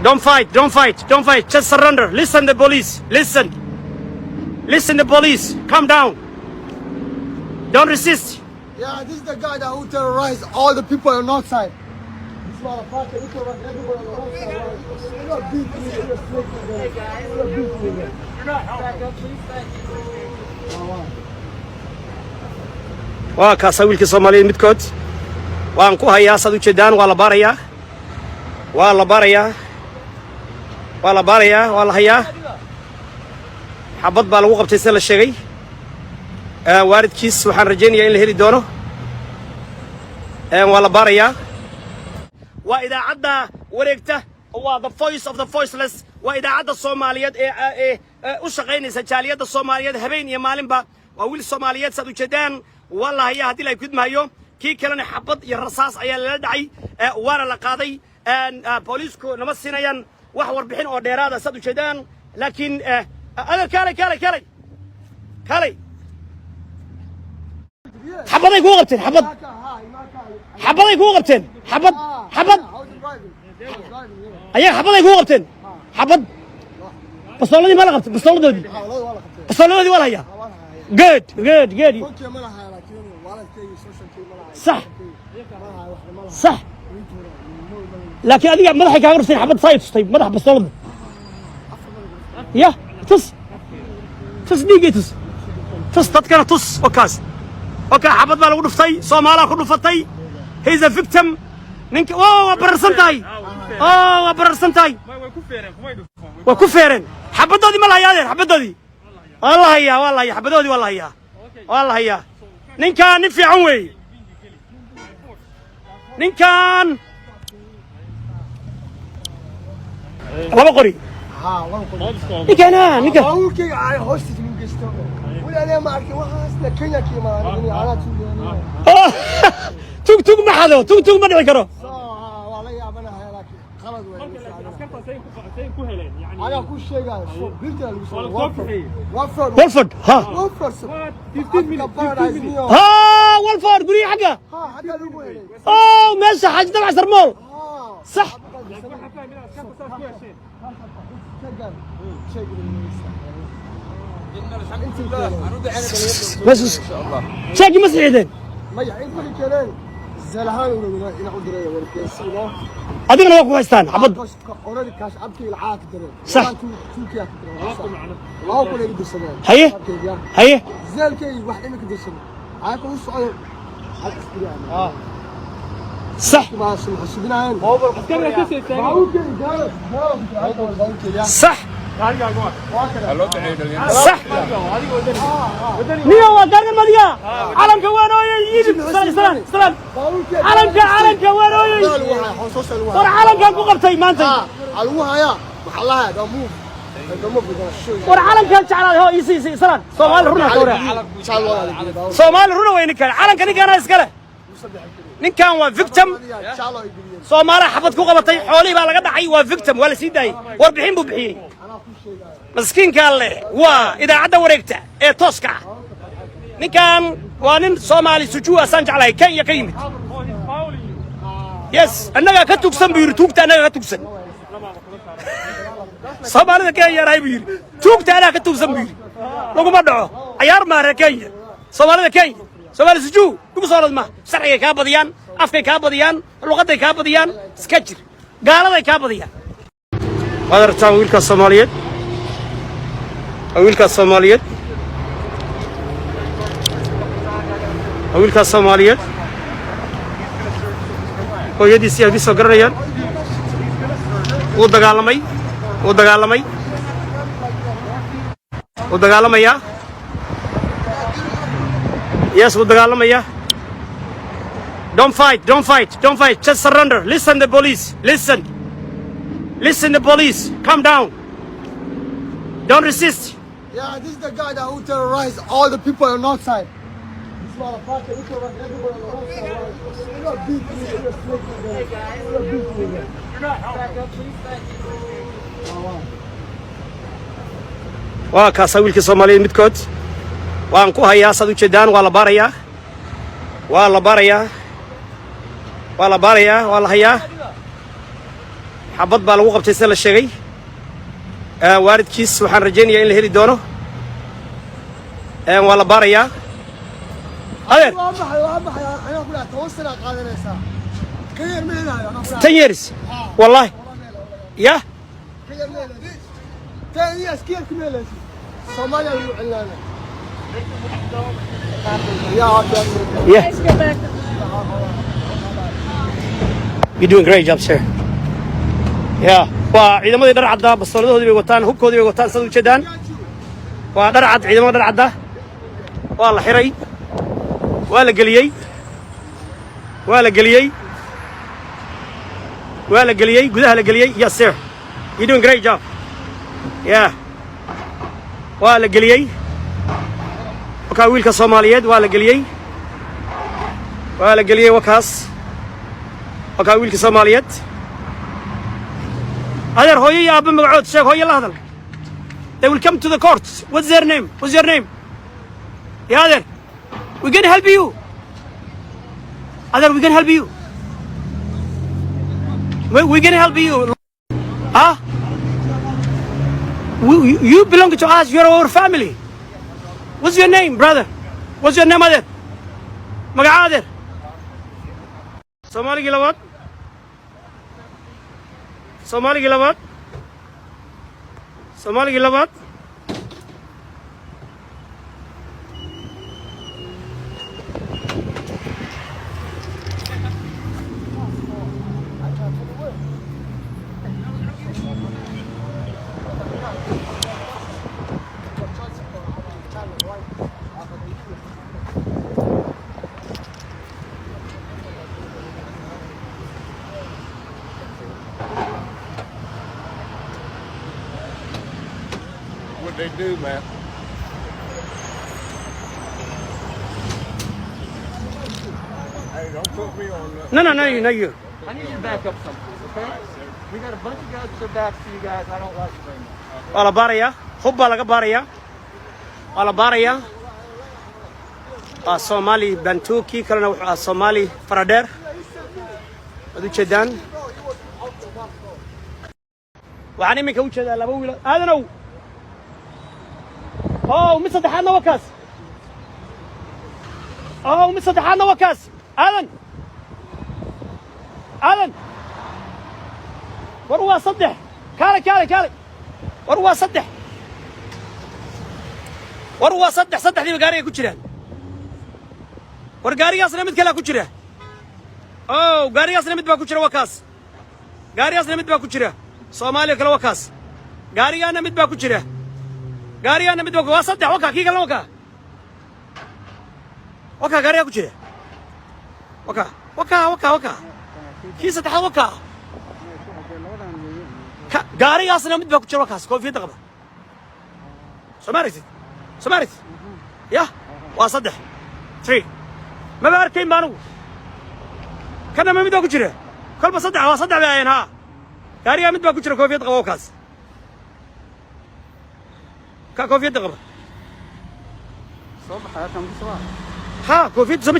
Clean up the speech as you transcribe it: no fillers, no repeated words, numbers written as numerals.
Don't fight, don't fight, don't fight. Just surrender. Listen, the police. Listen. Listen, the police. Calm down. Don't resist. Yeah, this is the guy that who terrorized all the people on north side. This motherfucker, he terrorized everybody on the north side. You're not beating me, you're flaking me. You're not beating me. You're not helping. waa kaasa wiilkii Soomaaliyeed midkood waan ku hayaa sad u jeedaan waa la baarayaa waa la hayaa xabad baa lagu qabtay sida la sheegay waalidkiis waxaan rajaynayaa in la heli doono waa la baarayaa waa idaacadda wareegta waa the voice of the voiceless waa idaacadda Soomaaliyeed ee u shaqaynaysa jaaliyadda Soomaaliyeed habeen iyo maalinba waa wiil Soomaaliyeed sad u jeedaan والله يا هدي لا يكون مايو كي كلنا حبض يرصاص عيال لا دعي ورا لقاضي بوليسكو نمسينيان وحور بحين أو ديرادة صدو شدان لكن أنا كالي حبض يكون غبتين حبض يكون غبتين حبض أيه حبض يكون غبتين حبض بصولة دي ما لغبت بصولة دي ولا هي good صح لكن هذه مدحي كان يرسل حبة صايد طيب مدح بالصلب يا تص دقيقة تص تذكر تص اوكي حبة ما لو نفتي صومالا كل نفتي he's a victim نينك برسنتاي وكفيرن حبة دودي ما لها يا حبة دودي والله يا حبة دودي والله يا نينكان نفي عوي نينكان لما قري نينكان اوكي على هوستي من جستو ولا انا ما اعرف وحاسنا كينيا كيما انا توك ما حدا توك ما دعي كرو والله يا بنا هلاك خلص أنا كل شيء قال وولفورد ها وولفورد قولي حقه ماشي حاج تبع سرمول صح بس شاكي مسعيدين ما يعيدني كلام زلهان ولا ينعود رأي ولا كيسيله أدينا وقف هستان عبد أوريدي كاش أبكي العاق دري صح توكي الله كل اللي بيسمعه هي زال كي واحد إنك بيسمع عاكم السؤال صح ما سبنا عين صح صح نيو وقرن المديا علم كوانو يجيب سلام علم كوانو يجيب ورعالم كان قبطي ما انتي علوها يا محلها دموف ورعالم كان شعر هو يسي سلام صومال رونا كورا صومال رونا وين كان علم كان كان اسكله ninkan waa victim Soomaaliya xabad ku qabatay xoolihii baa laga dhacay waa victim wala sii daayay warbixin buu bixiyay maskiinka alle waa idaacadda wareegta ee tooska ninkan waa nin Soomaali sujuu asan jeclay Kenya ka yimid yes annaga ka tugsan biir tuugta annaga ka tugsan Soomaalida Kenya yaray biir tuugta annaga ka tugsan biir laguma dhaco ciyaar maara Kenya Soomaalida Kenya Soomaali sujuu ugu soo radma sharciga ka badiyaan afkay ka badiyaan luqaday ka badiyaan iska jir gaaladay ka badiyaan wadarta wiilka Soomaaliyeed hooyadiis ay soo garanayaan uu dagaalamaya yes uu dagaalamaya don't fight just surrender listen, the police listen the police calm down don't resist yeah this is the guy that who terrorized all the people on north side this motherfucker he terrorized everybody on the north side you're not beating me you're flaking me you're not beating me you're not helping waa kaasa wiilkii Soomaaliyeed midkood waan ku hayaa sad u jeedaan waa la baarayaa waa la hayaa xabad baa lagu qabtay sida la sheegay waalidkiis waxaan rajaynayaa in la heli doono waa la baarayaa adeer أنا أقول لك توصل قاعد نسا كير ميلا أنا 10 years والله يا كير ميلا دي تاني أسكير كميلا Somalia وعلانة yeah you're doing a great job sir yeah waa ciidamadii dhar cadda bastooladoodii bay wataan hubkoodii bay wataan sad u jeedaan waa dhar cad ciidamada dhar cadda waa la xiray waa la geliyey waa la geliyey waa la geliyey gudaha la geliyey yes sir you're doing a great job yeah waa la geliyey wakaa wiilka Soomaaliyeed waa la geliyey waa la geliyey wakaas wakaa wiilka Soomaaliyeed adeer hooyo iyo aabba magacood sheeg hooyo la hadal they will come to the court what's their name yeah adeer we're gonna help you adeer we're gonna help you we're gonna help you huh you belong to us you're our family what's your name brother what's your name adeer magaca adeer Soomaaligii labaad What they do, man? Hey, don't put me on that. no you I need you to back up something, okay? We got a bunch of guys that are back to you guys. I don't like it very much. waa la baarayaa hub baa laga baarayaa waa la baarayaa waa Soomaali Bantuki kalena wuxuu ah Soomaali Faradheer waad u jeedaan waxaan iminka u jeedaa laba wiil aadanow mid saddexaadna waa kaas aadan war waa saddex kaale war waa saddex saddexdiiba gaariga ku jiraan war gaarigaasna mid kale ku jira gaarigaasna mid baa ku jira waa kaas gaarigaasna mid baa ku jira Soomaaliya kale waa kaas gaarigaana mid baa ku jira waa saddex wakaa kii kalena wakaa gaariga ku jira wakaa kii saddexaad wakaa gaarigaasna mid baa ku jira wakaas koofiyadda qaba soo maaragtid yah waa saddex 3 maba arkayn ba anigu kana ma mid baa ku jira kolba saddex waa saddex bay ayeen haa gaarigaa mid baa ku jira koofiyad qaba wakaas ka koofiyadda qaba Soo baxaya kan ku soo ها كوفيد زي ما